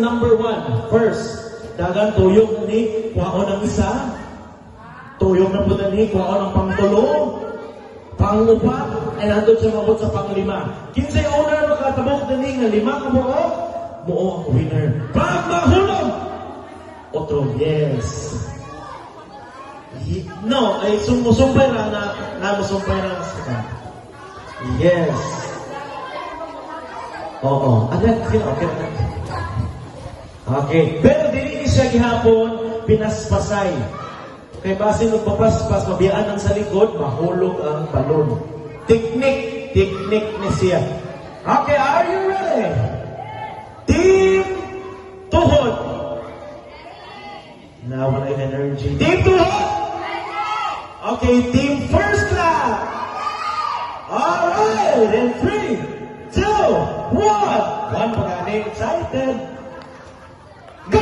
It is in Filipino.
Number 1, first, dagang tuyong ni, kuhaon ng isa. Tuyong na po na ni, kuhaon ng pangtulo. Pangupat, ay nandun siya mabot sa panglima. Kinsay owner makatabok na ni, nga 5 ka mo, muo ang winner. Pag mahulog! Otro, yes. No, ay sumusumpay lang na musumpay lang sa ka. Yes. Oo. Okay. Okay. Pero dili siya gihapon pinaspasay. Kay base nagpapaspas, mabiyaan sa likod, mahulog ang balon. Technique ni siya. Okay, are you ready? Team Tuhod. Nawala yung energy. Team Tuhod! Okay, team First Clap. Alright, in 3, 2, 1. One pagani, excited. Go!